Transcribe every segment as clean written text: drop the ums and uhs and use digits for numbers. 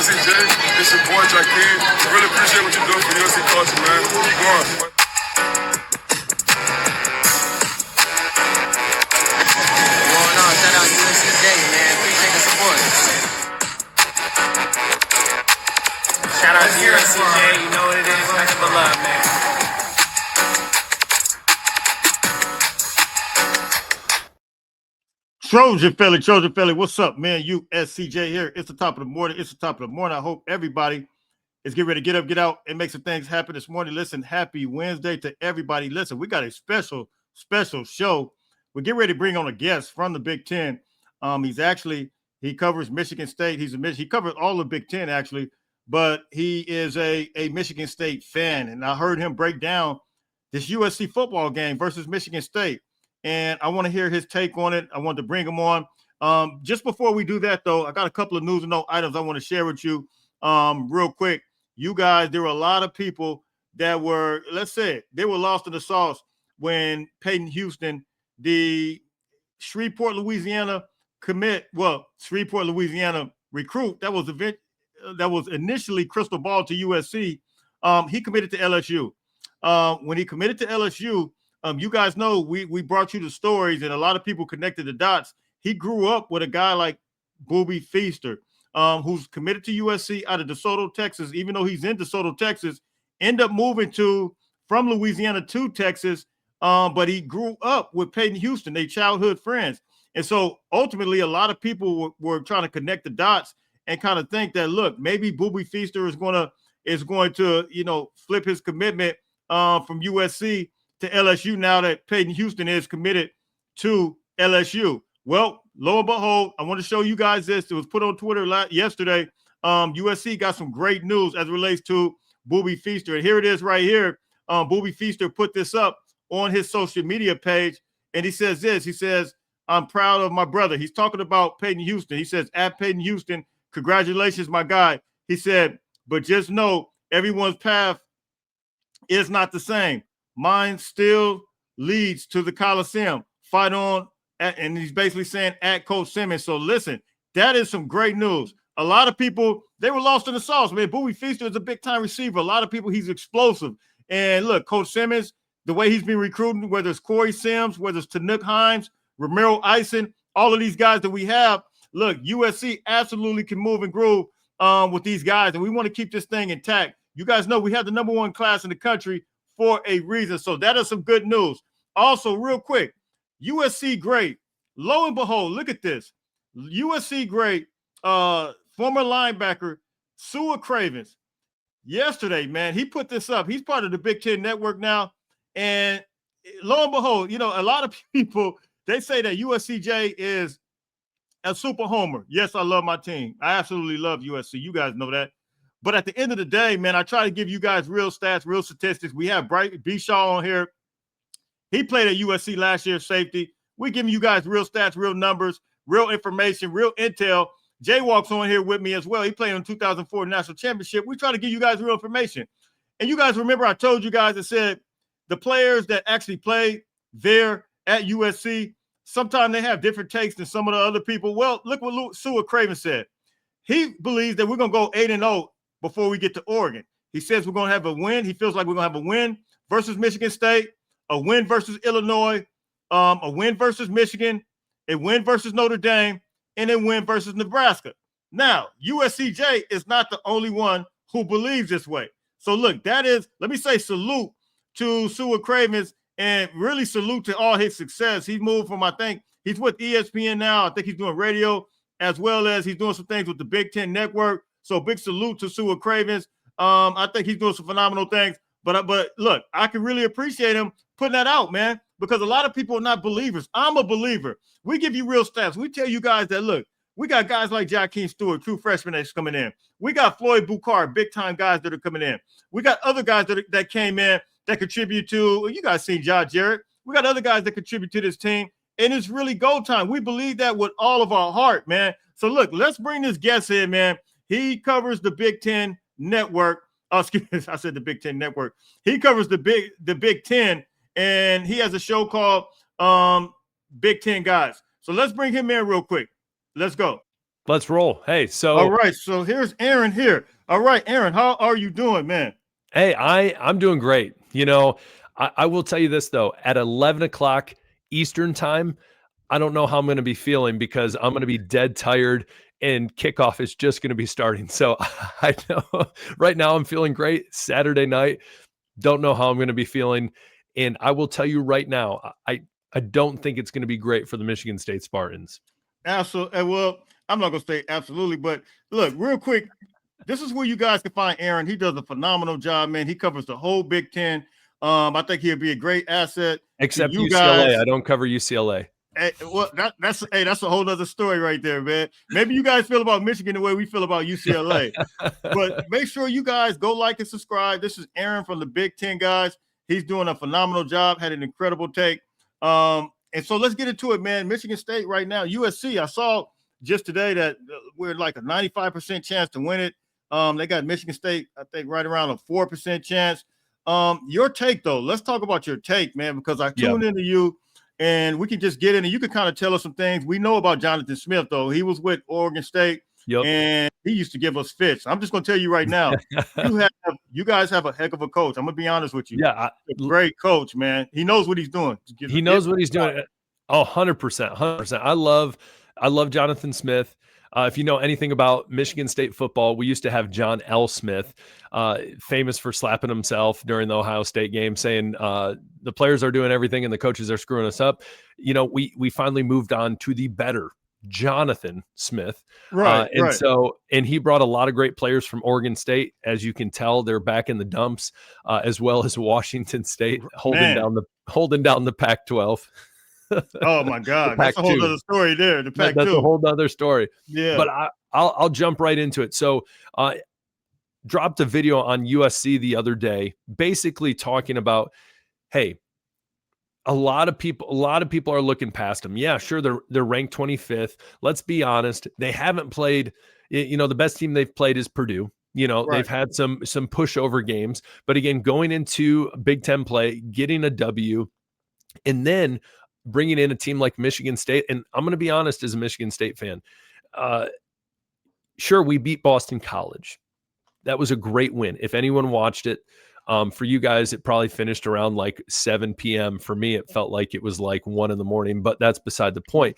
USCJ, it's your boy Jakeem. Really appreciate what you're doing for USC culture, man. Keep going. Going on, shout out to USCJ, man. Appreciate the support. Shout out to USCJ, you know what it is, nothing but love, man. Trojan Philly, what's up, man? USCJ here. It's the top of the morning. I hope everybody is getting ready to get up, get out, and make some things happen this morning. Listen, happy Wednesday to everybody. Listen, we got a special show. We're getting ready to bring on a guest from the Big Ten. He covers Michigan State. He covers all the Big Ten, actually, but he is a Michigan State fan. And I heard him break down this USC football game versus Michigan State. And I want to hear his take on it. I wanted to bring him on. Just before we do that, though, I got a couple of news and note items I want to share with you real quick. You guys, there were a lot of people that were, they were lost in the sauce when Peyton Houston, the Shreveport, Louisiana recruit that was initially crystal ball to USC, he committed to LSU. When he committed to LSU, you guys know we brought you the stories, and a lot of people connected the dots. He grew up with a guy like Booby Feaster, who's committed to USC out of DeSoto, Texas. Even though he's in DeSoto, Texas, ended up moving from Louisiana to Texas, but he grew up with Peyton Houston, they childhood friends. And so ultimately, a lot of people were trying to connect the dots and kind of think that, look, maybe Booby Feaster is going to flip his commitment from USC to LSU now that Peyton Houston is committed to LSU. Well, lo and behold, I want to show you guys this. It was put on Twitter yesterday. USC got some great news as it relates to Booby Feaster. And here it is right here. Booby Feaster put this up on his social media page, and he says this. He says, I'm proud of my brother. He's talking about Peyton Houston. He says, at Peyton Houston, congratulations, my guy. He said, but just know everyone's path is not the same. Mine still leads to the Coliseum. Fight on, and he's basically saying at Coach Simmons. So listen, that is some great news. A lot of people, they were lost in the sauce, man. Booby Feaster is a big-time receiver. A lot of people, he's explosive. And look, Coach Simmons, the way he's been recruiting, whether it's Corey Sims, whether it's Tanuk Himes, Romero Eisen, all of these guys that we have, look, USC absolutely can move and groove with these guys, and we want to keep this thing intact. You guys know we have the number one class in the country for a reason. So that is some good news. Also, real quick, USC great. Lo and behold, look at this. USC great, former linebacker, Sua Cravens. Yesterday, man, he put this up. He's part of the Big Ten Network now. And lo and behold, a lot of people, they say that USCJ is a super homer. Yes, I love my team. I absolutely love USC. You guys know that. But at the end of the day, man, I try to give you guys real stats, real statistics. We have Bright Bishaw on here. He played at USC last year, safety. We're giving you guys real stats, real numbers, real information, real intel. Jay walks on here with me as well. He played in the 2004 National Championship. We try to give you guys real information. And you guys remember I told you guys, I said the players that actually play there at USC, sometimes they have different takes than some of the other people. Well, look what Sua Craven said. He believes that we're going to go 8-0 before we get to Oregon. He says we're going to have a win. He feels like we're going to have a win versus Michigan State, a win versus Illinois, a win versus Michigan, a win versus Notre Dame, and a win versus Nebraska. Now, USCJ is not the only one who believes this way. So look, that is, let me say salute to Sua Cravens and really salute to all his success. He's moved from, I think, he's with ESPN now. I think he's doing radio as well as he's doing some things with the Big Ten Network. So big salute to Sua Cravens. I think he's doing some phenomenal things. But look, I can really appreciate him putting that out, man, because a lot of people are not believers. I'm a believer. We give you real stats. We tell you guys that, look, we got guys like Jakeem Stewart, true freshman that's coming in. We got Floyd Boucard, big-time guys that are coming in. We got other guys that came in that contribute to, you guys seen Josh Jarrett. We got other guys that contribute to this team, and it's really go time. We believe that with all of our heart, man. So, look, let's bring this guest in, man. He covers the Big Ten Network. Oh, excuse me, I said the Big Ten Network. He covers the Big Ten, and he has a show called Big Ten Guys. So let's bring him in real quick. Let's go. Let's roll. Hey, so All right, so here's Aaron here. All right, Aaron, how are you doing, man? hey, I'm doing great. I will tell you this though, at 11 o'clock Eastern time, I don't know how I'm going to be feeling because I'm going to be dead tired and kickoff is just going to be starting. So I know right now I'm feeling great. Saturday night, don't know how I'm going to be feeling. And I will tell you right now, I don't think it's going to be great for the Michigan State Spartans. Absolutely. Well, I'm not going to say absolutely, but look, real quick, this is where you guys can find Aaron. He does a phenomenal job, man. He covers the whole Big Ten. I think he'll be a great asset. Except you UCLA. guys. I don't cover UCLA. Hey, well, that's a whole other story right there, man. Maybe you guys feel about Michigan the way we feel about UCLA. But make sure you guys go like and subscribe. This is Aaron from the Big Ten guys. He's doing a phenomenal job, had an incredible take. And so let's get into it, man. Michigan State right now, USC. I saw just today that we're like a 95% chance to win it. They got Michigan State, I think, right around a 4% chance. Your take, though, let's talk about your take, man, because I tuned into you and we can just get in and you can kind of tell us some things. We know about Jonathan Smith, though. He was with Oregon State and he used to give us fits. I'm just going to tell you right now, you guys have a heck of a coach. I'm going to be honest with you. Yeah. Great coach, man. He knows what he's doing. He knows what he's doing. Oh, 100%. 100%. I love Jonathan Smith. If you know anything about Michigan State football, we used to have John L. Smith, famous for slapping himself during the Ohio State game, saying the players are doing everything and the coaches are screwing us up. We finally moved on to the better Jonathan Smith. Right. And he brought a lot of great players from Oregon State. As you can tell, they're back in the dumps, as well as Washington State holding down the Pac-12. Oh my God, that's a whole other story there. The Pac-2. That's a whole other story. Yeah, but I'll jump right into it. So, dropped a video on USC the other day, basically talking about, hey, a lot of people are looking past them. Yeah, sure, they're ranked 25th. Let's be honest, they haven't played. The best team they've played is Purdue. They've had some pushover games, but again, going into Big Ten play, getting a W, and then bringing in a team like Michigan State. And I'm going to be honest, as a Michigan State fan, sure, we beat Boston College. That was a great win. If anyone watched it, for you guys, it probably finished around like 7 p.m. For me, it felt like it was like 1 a.m, but that's beside the point.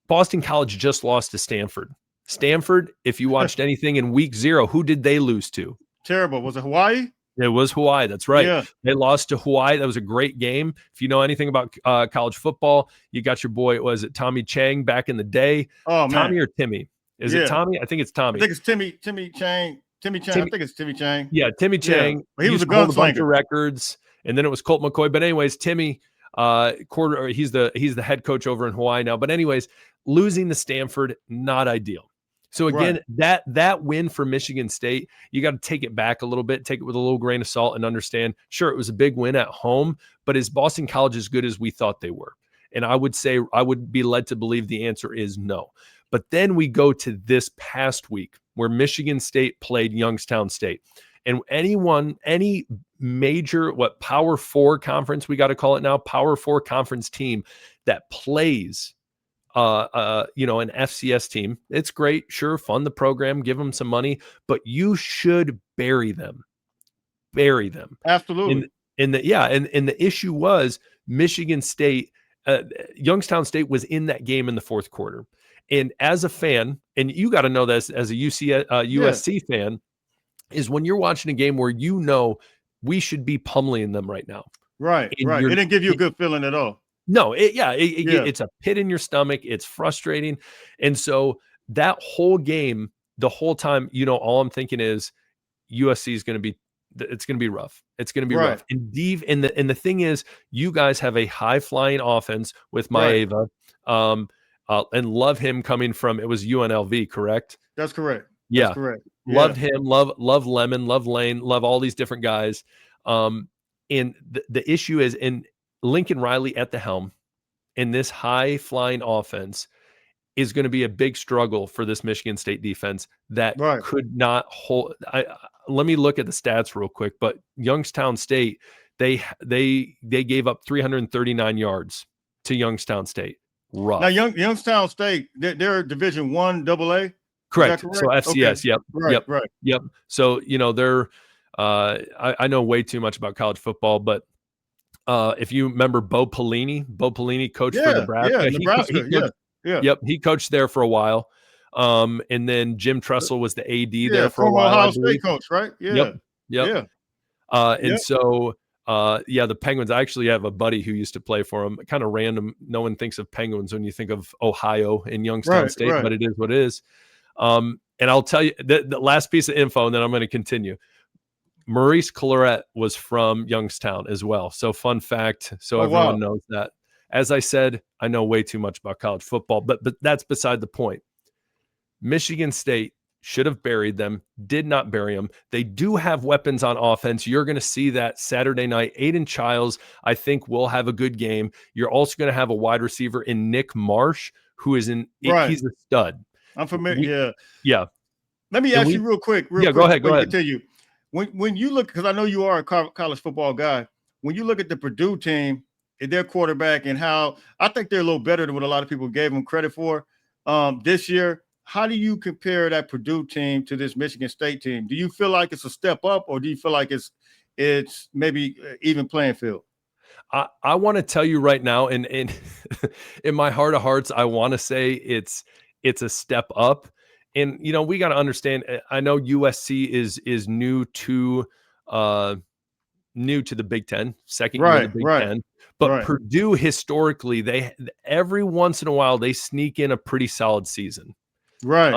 Boston College just lost to Stanford. Stanford, if you watched anything in week 0, who did they lose to? Terrible. Was it Hawaii? It was Hawaii. That's right. Yeah. They lost to Hawaii. That was a great game. If you know anything about college football, you got your boy, was it Tommy Chang back in the day? Oh, man. Tommy or Timmy? Is it Tommy? I think it's Tommy. I think it's Timmy Chang. I think it's Timmy Chang. Yeah, Timmy Chang. Yeah. Well, he was a bunch gunslinger. of records, and then it was Colt McCoy. But anyways, Timmy, he's the head coach over in Hawaii now. But anyways, losing to Stanford, not ideal. So again, that win for Michigan State, you got to take it back a little bit, take it with a little grain of salt and understand, sure, it was a big win at home, but is Boston College as good as we thought they were? And I would say, I would be led to believe the answer is no. But then we go to this past week where Michigan State played Youngstown State. And any major, Power 4 conference, we got to call it now, Power 4 conference team that plays an FCS team, it's great, sure, fund the program, give them some money, but you should bury them. Absolutely. And the issue was Michigan State, Youngstown State was in that game in the fourth quarter. And as a fan, and you got to know this as a USC fan, is when you're watching a game where we should be pummeling them right now. Right. It didn't give you a good feeling at all. No, it's a pit in your stomach. It's frustrating. And so that whole game, the whole time, all I'm thinking is USC is going to be, it's going to be rough. It's going to be rough. And the thing is, you guys have a high flying offense with Maeva, and love him coming from, it was UNLV, correct? That's correct. Yeah. That's correct. Love him, love Lemon, love Lane, love all these different guys. And the issue is, in Lincoln Riley at the helm in this high flying offense is going to be a big struggle for this Michigan State defense that could not hold. Let me look at the stats real quick, but Youngstown State, they gave up 339 yards to Youngstown State. rough. Now, Youngstown State, they're Division I AA. Correct. So FCS. Okay. Yep. Right. Right. Yep. So they're. I know way too much about college football, but if you remember Bo Pelini coached for Nebraska. Yeah, Nebraska. Yeah. Yep. He coached there for a while. And then Jim Tressel was the AD there for a former while. Ohio State coach, right? Yeah. Yep. And so, the Penguins, I actually have a buddy who used to play for them. Kind of random. No one thinks of Penguins when you think of Ohio and Youngstown State, but it is what it is. And I'll tell you the last piece of info, and then I'm going to continue. Maurice Claret was from Youngstown as well. So fun fact. So everyone knows that. As I said, I know way too much about college football, but that's beside the point. Michigan State should have buried them, did not bury them. They do have weapons on offense. You're going to see that Saturday night. Aiden Childs, I think, will have a good game. You're also going to have a wide receiver in Nick Marsh, who is he's a stud. I'm familiar. Yeah. Let me ask you real quick. Go ahead. Continue. When you look, because I know you are a college football guy, when you look at the Purdue team and their quarterback and how I think they're a little better than what a lot of people gave them credit for this year, how do you compare that Purdue team to this Michigan State team? Do you feel like it's a step up, or do you feel like it's maybe even playing field? I want to tell you right now, and in my heart of hearts, I want to say it's a step up. And we got to understand. I know USC is new to the Big Ten, second year of the Big Ten. But Purdue historically, they every once in a while they sneak in a pretty solid season. Right.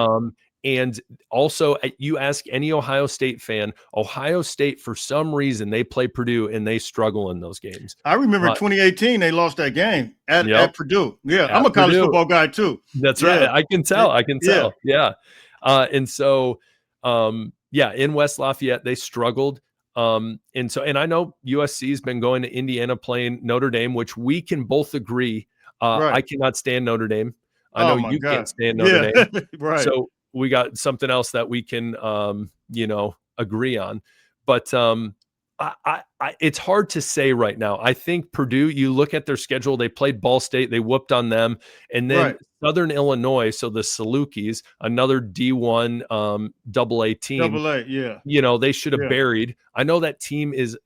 And also, you ask any Ohio State fan, Ohio State, for some reason, they play Purdue and they struggle in those games. I remember 2018, they lost that game at Purdue. Yeah, I'm a college football guy too. That's right. I can tell. Yeah. And so, in West Lafayette, they struggled. And I know USC has been going to Indiana playing Notre Dame, which we can both agree. I cannot stand Notre Dame. I know you can't stand Notre Dame. Right. So we got something else that we can, agree on. But it's hard to say right now. I think Purdue, you look at their schedule, they played Ball State, they whooped on them. And then Southern Illinois, so the Salukis, another D1 AA team. AA, they should have buried. I know that team is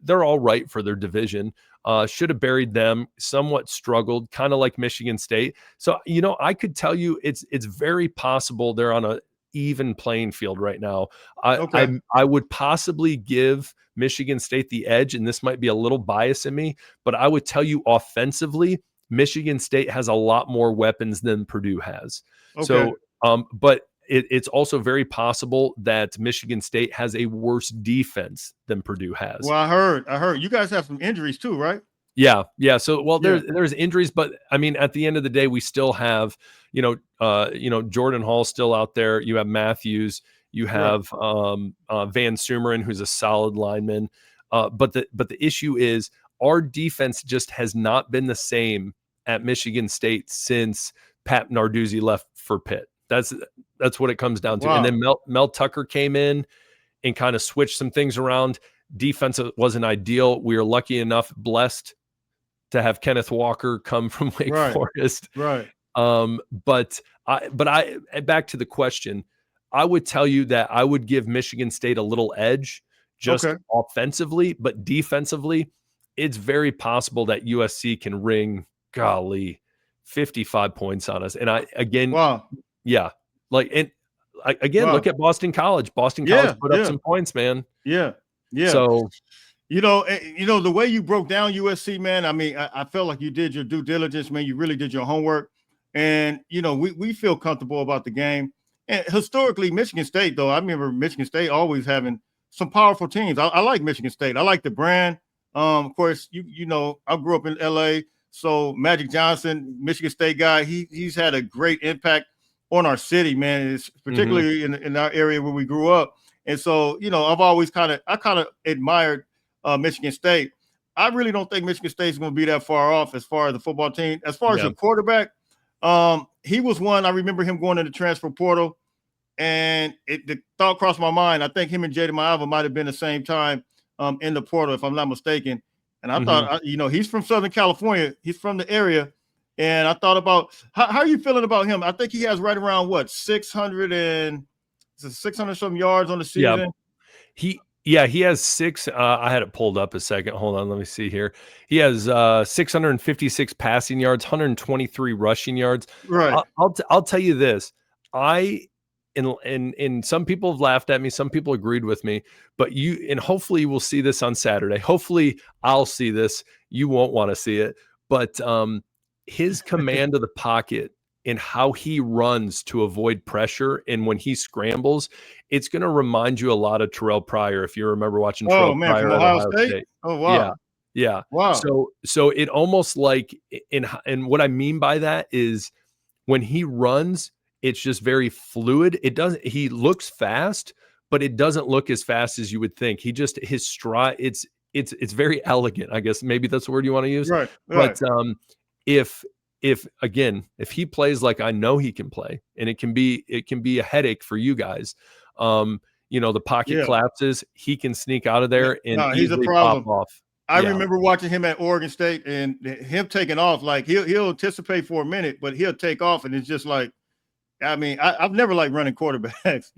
they're all right for their division. Should have buried them, somewhat struggled, kind of like Michigan State. So, I could tell you it's very possible they're on a even playing field right now. I would possibly give Michigan State the edge, and this might be a little bias in me, but I would tell you offensively, Michigan State has a lot more weapons than Purdue has. So, but it's also very possible that Michigan State has a worse defense than Purdue has. Well, I heard you guys have some injuries too, right? Yeah. So, there's injuries, but I mean, at the end of the day, we still have, Jordan Hall still out there. You have Matthews, you have Van Sumeren, who's a solid lineman. But the issue is our defense just has not been the same at Michigan State since Pat Narduzzi left for Pitt. That's what it comes down to. Wow. And then Mel Tucker came in and kind of switched some things around. Defense wasn't ideal. We were lucky enough, blessed to have Kenneth Walker come from Wake Forest. Right. But I back to the question, I would tell you that I would give Michigan State a little edge just offensively, but defensively, it's very possible that USC can wring 55 points on us. And look at Boston College. Boston College put up some points, man. Yeah. So, the way you broke down USC, man, I mean, I felt like you did your due diligence, man. You really did your homework. And, we feel comfortable about the game. And historically, Michigan State, though, I remember Michigan State always having some powerful teams. I like Michigan State. I like the brand. Of course, I grew up in LA. So Magic Johnson, Michigan State guy, he's had a great impact on our city, man. It's particularly in our area where we grew up. And so, I've always kind of admired Michigan State. I really don't think Michigan State is going to be that far off as far as the football team. As far as the quarterback, he was one. I remember him going in the transfer portal, and the thought crossed my mind. I think him and Jaden Maiava might have been the same time in the portal, if I'm not mistaken. And I thought, he's from Southern California. He's from the area. And I thought about how are you feeling about him? I think he has right around what 600 some yards on the Yeah. season. He has 6. I had it pulled up a second. Hold on, let me see here. He has 656 passing yards, 123 rushing yards. Right. I'll tell you this. And some people have laughed at me, some people agreed with me, but hopefully you will see this on Saturday. Hopefully I'll see this. You won't want to see it, but his command of the pocket and how he runs to avoid pressure, and when he scrambles, it's going to remind you a lot of Terrell Pryor. If you remember watching Terrell Pryor from at Ohio State. Oh wow. Yeah. Wow. So it almost like, and what I mean by that is when he runs, it's just very fluid. He looks fast, but it doesn't look as fast as you would think. His stride, it's very elegant, I guess. Maybe that's the word you want to use. Right. But if he plays like I know he can play, and it can be a headache for you guys. The pocket collapses, he can sneak out of there and he's a easily problem. pop off. I remember watching him at Oregon State and him taking off. Like he'll anticipate for a minute, but he'll take off, and it's just like, I mean, I've never liked running quarterbacks,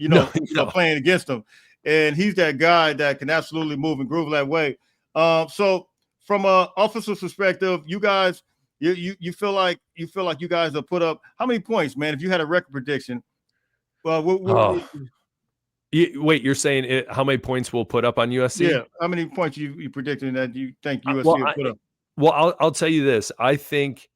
playing against them. And he's that guy that can absolutely move and groove that way. So from a offensive perspective, you guys, you feel like you guys have put up how many points, man? If you had a record prediction, wait, you're saying how many points we'll put up on USC? Yeah, how many points you predicting that you think USC will put up? Well, I'll tell you this. I think,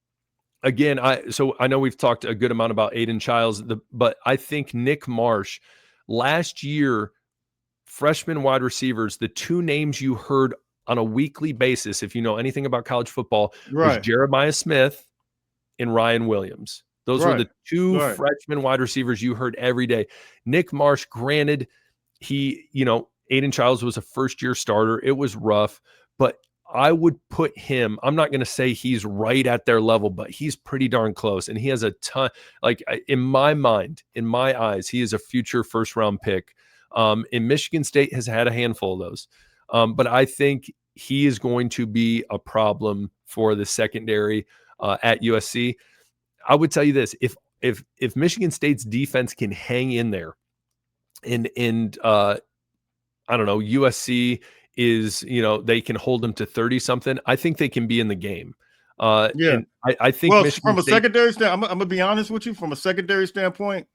again, I know we've talked a good amount about Aiden Childs, but I think Nick Marsh last year, freshman wide receivers, the two names you heard on a weekly basis, if you know anything about college football, was Jeremiah Smith and Ryan Williams. Those were the two freshman wide receivers you heard every day. Nick Marsh, granted, Aiden Childs was a first-year starter. It was rough, but I would put him, I'm not going to say he's right at their level, but he's pretty darn close. And he has a ton, like in my mind, in my eyes, he is a future first-round pick. And Michigan State has had a handful of those. But I think he is going to be a problem for the secondary at USC. I would tell you this: if Michigan State's defense can hang in there, and I don't know, USC is, they can hold them to 30 something, I think they can be in the game. And I think from a secondary standpoint, I'm gonna be honest with you. From a secondary standpoint,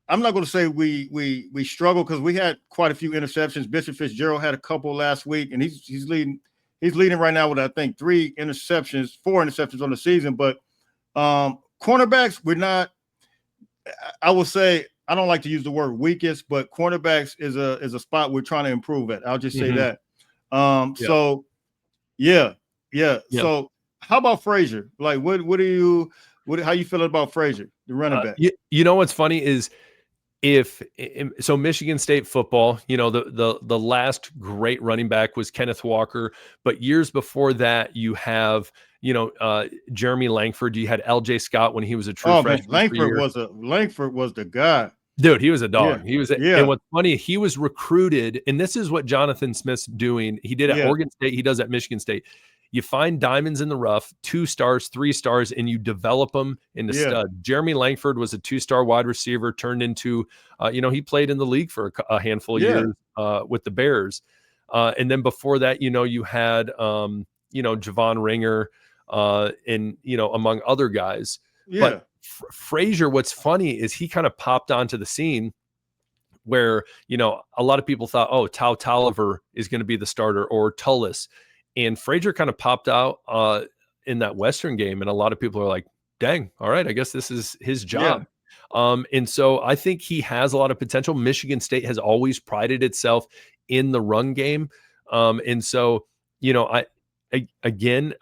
I'm not going to say we struggle because we had quite a few interceptions. Bishop Fitzgerald had a couple last week, and he's leading right now with, I think, 4 interceptions on the season. But cornerbacks, we're not. I would say, I don't like to use the word weakest, but cornerbacks is a spot we're trying to improve at. I'll just say that. So yeah. So how about Frazier? Like, how you feeling about Frazier, the running back? You know what's funny is, so Michigan State football, the last great running back was Kenneth Walker, but years before that, you have Jeremy Langford. You had LJ Scott when he was a true freshman. Langford was the guy. Dude, he was a dog. Yeah. He was, and what's funny, he was recruited, and this is what Jonathan Smith's doing. He did at Oregon State. He does at Michigan State. You find diamonds in the rough, 2 stars, 3 stars, and you develop them into stud. Jeremy Langford was a 2-star wide receiver, turned into, he played in the league for a handful of years with the Bears. And then before that, you had, Javon Ringer, and, among other guys. Yeah. But Frazier, what's funny is he kind of popped onto the scene where, a lot of people thought, oh, Tau Tolliver is going to be the starter, or Tullis. And Frazier kind of popped out in that Western game, and a lot of people are like, dang, all right, I guess this is his job. And so I think he has a lot of potential. Michigan State has always prided itself in the run game. And so, I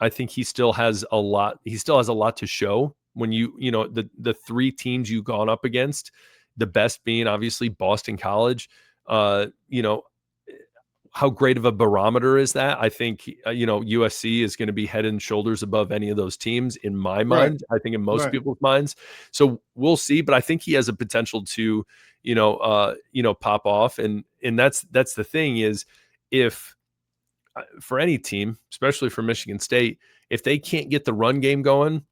think he still has a lot. He still has a lot to show when the 3 teams you've gone up against, the best being obviously Boston College, how great of a barometer is that? I think, USC is going to be head and shoulders above any of those teams in my mind. I think in most people's minds. So we'll see, but I think he has a potential to, pop off. And that's the thing is, if for any team, especially for Michigan State, if they can't get the run game going,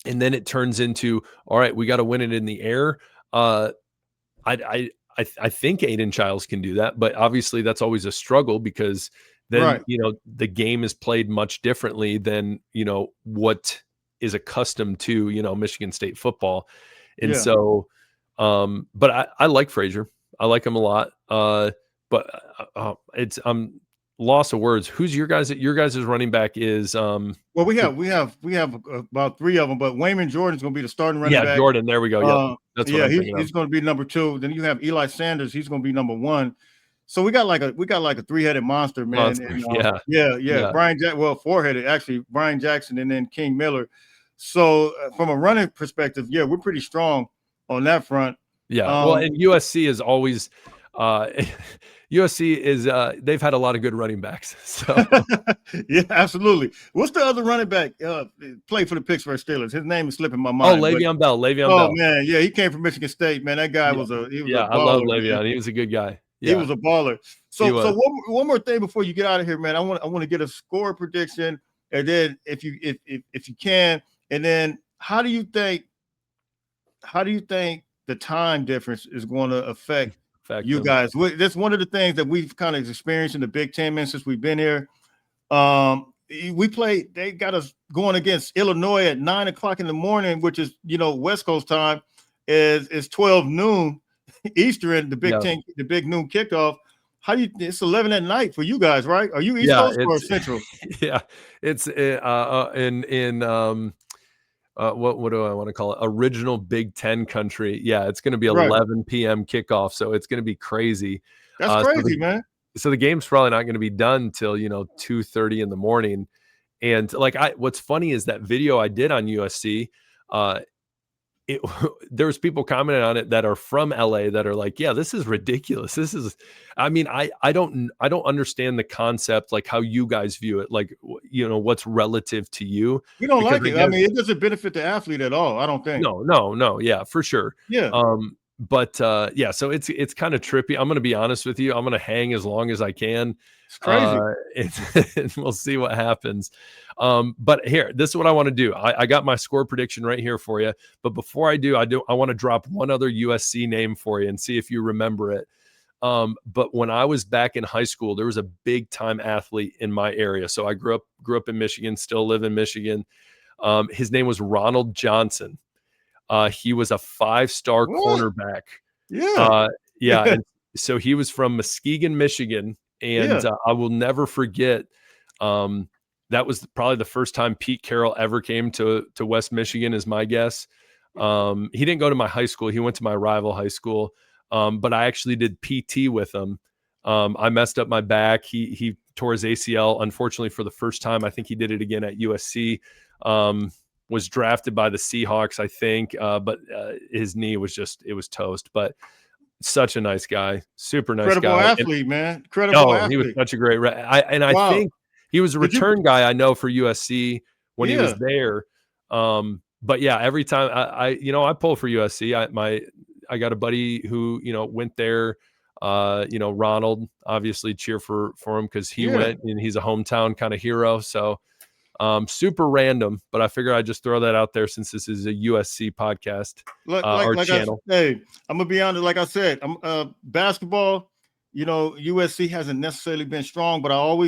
and then it turns into, all right, we got to win it in the air. I think Aiden Childs can do that, but obviously that's always a struggle because then, Right. the game is played much differently than, what is accustomed to, Michigan State football. And Yeah. so, but I like Frazier. I like him a lot. But I'm loss of words. Who's your guys' running back is, Well, we have about 3 of them, but Wayman Jordan's going to be the starting running back. Jordan. There we go. Yep. That's what I'm thinking he's going to be number 2. Then you have Eli Sanders. He's going to be number 1. So we got like a 3-headed monster, man. And, Yeah. Brian 4-headed actually. Brian Jackson and then King Miller. So from a running perspective, yeah, we're pretty strong on that front. Yeah. Well, and USC is always USC is they've had a lot of good running backs. So yeah, absolutely. What's the other running back play for the Pittsburgh Steelers? His name is slipping my mind. Le'Veon Bell. Oh man, yeah, he came from Michigan State, man. That guy was a baller, I love Le'Veon. Man. He was a good guy. Yeah. He was a baller. So one more thing before you get out of here, man. I want to get a score prediction, and then if you can, and then how do you think the time difference is going to affect you guys? That's one of the things that we've kind of experienced in the Big Ten, man, since we've been here. They got us going against Illinois at 9 o'clock in the morning, which is, West Coast time is 12 noon Eastern, the Big Ten, the big noon kickoff. It's 11 at night for you guys, right? Are you East Coast or Central? Yeah, it's what do I want to call it? Original Big Ten country. Yeah, it's going to be 11 p.m. kickoff, so it's going to be crazy. That's crazy, man. So the game's probably not going to be done till 2:30 in the morning. And what's funny is that video I did on USC. There was people commenting on it that are from LA that are like, yeah, this is ridiculous. This is, I mean, I don't understand the concept, like how you guys view it, like, what's relative to you. You don't like it. I mean, it doesn't benefit the athlete at all. I don't think. No. Yeah, for sure. Yeah. But so it's kind of trippy. I'm going to be honest with you. I'm going to hang as long as I can. It's crazy. And we'll see what happens. But here, this is what I want to do. I got my score prediction right here for you. But before I do, I want to drop one other USC name for you and see if you remember it. But when I was back in high school, there was a big time athlete in my area. So I grew up in Michigan, still live in Michigan. His name was Ronald Johnson. He was a 5-star cornerback. Yeah. And so he was from Muskegon, Michigan. And I will never forget, that was probably the first time Pete Carroll ever came to West Michigan, is my guess. He didn't go to my high school. He went to my rival high school. But I actually did PT with him. I messed up my back. He tore his ACL, unfortunately, for the first time. I think he did it again at USC. Was drafted by the Seahawks, I think. But his knee was it was toast. But such a nice guy, super nice Incredible guy. Athlete, man. Incredible athlete. He was such a great. I think he was a return guy. I know for USC when he was there. But yeah, every time I pull for USC. I got a buddy who went there. Ronald, obviously cheer for him because he went and he's a hometown kind of hero. So super random, but I figure I'd just throw that out there since this is a USC podcast, our channel. I'm gonna be honest. Like I said, basketball. USC hasn't necessarily been strong, but I'm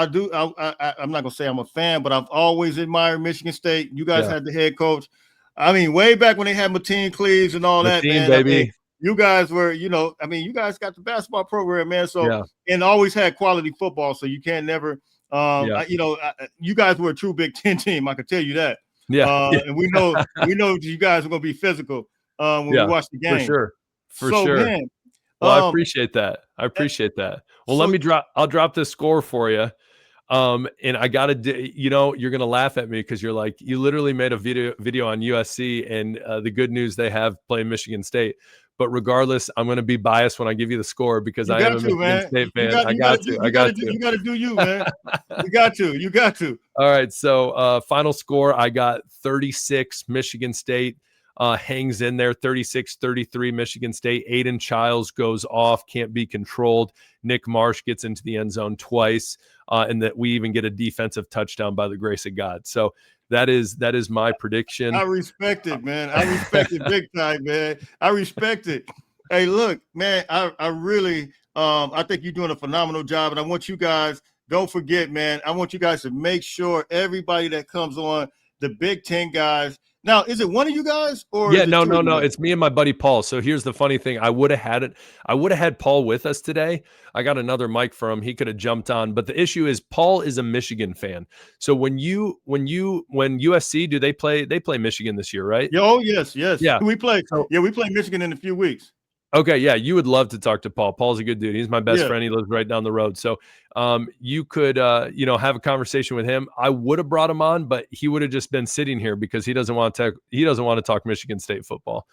not gonna say I'm a fan, but I've always admired Michigan State. You guys had the head coach. I mean, way back when they had Mateen Cleaves and all that, man. Baby. I mean, you guys were, you guys got the basketball program, man. So and always had quality football. So you can't never. You guys were a true Big Ten team. I can tell you that. And we know you guys are going to be physical when we watch the game. For sure. Man, well, I appreciate that. Well, I'll drop this score for you. And I got to, you're going to laugh at me because you're like, you literally made a video on USC and the good news they have playing Michigan State. But regardless, I'm going to be biased when I give you the score because I am a Michigan State fan. I got to. You got to do you, man. You got to. All right. So final score, I got 36 Michigan State. Hangs in there, 36-33 Michigan State. Aiden Childs goes off, can't be controlled. Nick Marsh gets into the end zone twice, and that we even get a defensive touchdown by the grace of God. So That is my prediction. I respect it, man. I respect it big time, man. I respect it. Hey, look, man, I really I think you're doing a phenomenal job. And I want you guys, don't forget, man, I want you guys to make sure everybody that comes on, the Big Ten guys. Now, is it one of you guys or Yeah, is it no. guys? It's me and my buddy Paul. So here's the funny thing. I would have had Paul with us today. I got another mic for him. He could have jumped on. But the issue is Paul is a Michigan fan. So when USC, do they play Michigan this year, right? Oh, yes. Yeah. We play Michigan in a few weeks. Okay, yeah, you would love to talk to Paul. Paul's a good dude. He's my best Yeah. friend. He lives right down the road. So you could have a conversation with him. I would have brought him on, but he would have just been sitting here because he doesn't want to talk Michigan State football.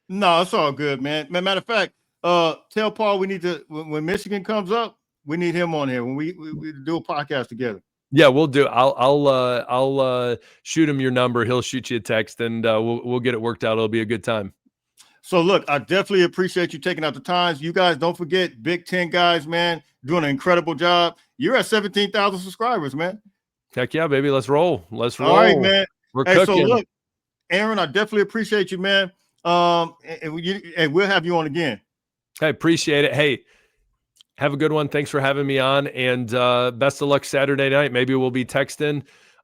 No, it's all good, man. Matter of fact, tell Paul we need to when Michigan comes up, we need him on here when we do a podcast together. Yeah, we'll do. I'll shoot him your number. He'll shoot you a text, and we'll get it worked out. It'll be a good time. So look, I definitely appreciate you taking out the times. You guys don't forget, Big Ten guys, man, doing an incredible job. You're at 17,000 subscribers, man. Heck yeah, baby. Let's roll. All right, man. We're cooking. So look, Aaron, I definitely appreciate you, man. And we'll have you on again. I appreciate it. Hey, have a good one. Thanks for having me on, and best of luck Saturday night. Maybe we'll be texting.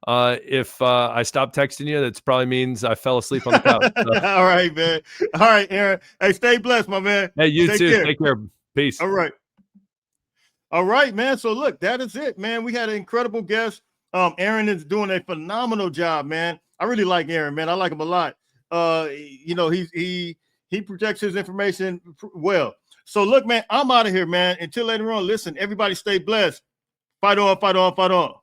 If I stop texting you, that probably means I fell asleep on the couch. So. All right, man. All right, Aaron. Hey, stay blessed, my man. Hey, you too. Take care. Peace. All right, man. So look, that is it, man. We had an incredible guest. Aaron is doing a phenomenal job, man. I really like Aaron, man. I like him a lot. He projects his information well. So look, man, I'm out of here, man. Until later on, listen, everybody stay blessed. Fight on, fight on, fight on.